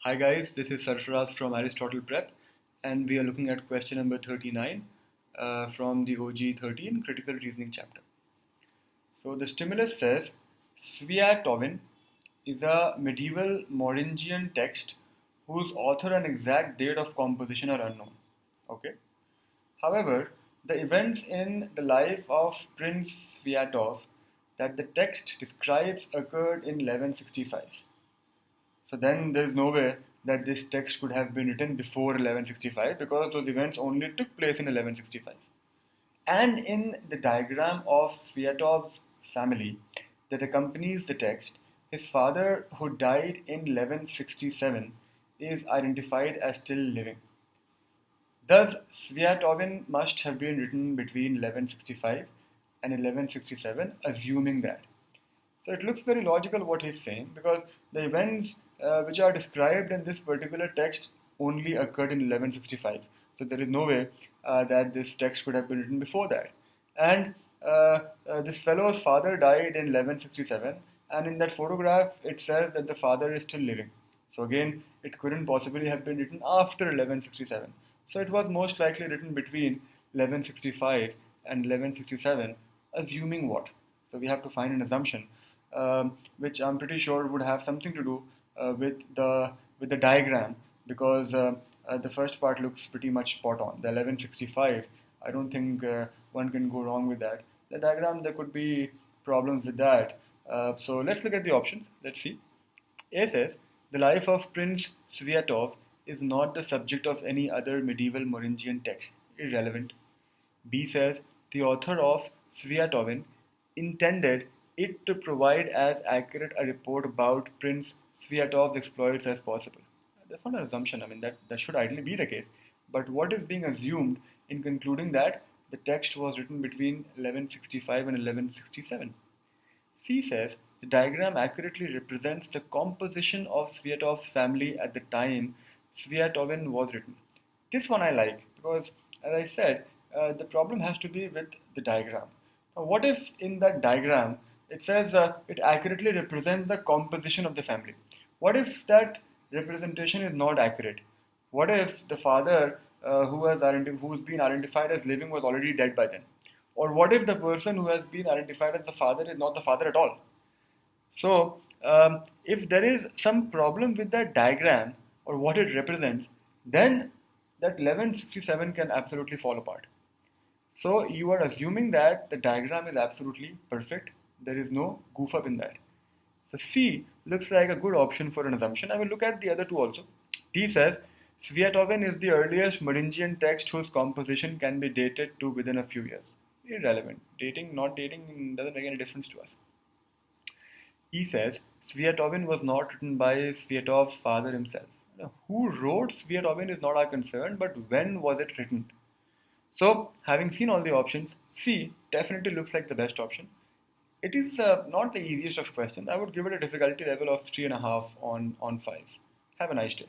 Hi guys, this is Sarfraz from Aristotle Prep, and we are looking at question number 39 from the OG 13 critical reasoning chapter. So the stimulus says Sviatovin is a medieval Moringian text whose author and exact date of composition are unknown. Okay. However, the events in the life of Prince Sviatov that the text describes occurred in 1165. So then there is no way that this text could have been written before 1165 because those events only took place in 1165. And in the diagram of Sviatov's family that accompanies the text, his father, who died in 1167, is identified as still living. Thus, Sviatovin must have been written between 1165 and 1167, assuming that. So it looks very logical what he's saying because the events which are described in this particular text only occurred in 1165. So there is no way that this text could have been written before that. And this fellow's father died in 1167, and in that photograph it says that the father is still living. So again, it couldn't possibly have been written after 1167. So it was most likely written between 1165 and 1167, assuming what? So we have to find an assumption, which I'm pretty sure would have something to do with the diagram, because the first part looks pretty much spot on. The 1165, I don't think one can go wrong with that. The diagram, there could be problems with that. So let's look at the options. Let's see. A says the life of Prince Sviatov is not the subject of any other medieval Moringian text. Irrelevant. B says the author of Sviatovin intended it to provide as accurate a report about Prince Sviatov's exploits as possible. That's not an assumption. I mean, that should ideally be the case. But what is being assumed in concluding that the text was written between 1165 and 1167? C says the diagram accurately represents the composition of Sviatov's family at the time Sviatovin was written. This one I like because, as I said, the problem has to be with the diagram. Now, what if in that diagram it says it accurately represents the composition of the family? What if that representation is not accurate? What if the father who's been identified as living was already dead by then? Or what if the person who has been identified as the father is not the father at all? So, if there is some problem with that diagram or what it represents, then that 1167 can absolutely fall apart. So, you are assuming that the diagram is absolutely perfect. There is no goof up in that. So, C looks like a good option for an assumption. I will look at the other two also. D says Sviatovin is the earliest Merovingian text whose composition can be dated to within a few years. Irrelevant. Dating, not dating doesn't make any difference to us. He says Sviatovin was not written by Sviatov's father himself. Now, who wrote Sviatovin is not our concern, but when was it written? So, having seen all the options, C definitely looks like the best option. It is not the easiest of questions. I would give it a difficulty level of 3.5 on 5. Have a nice day.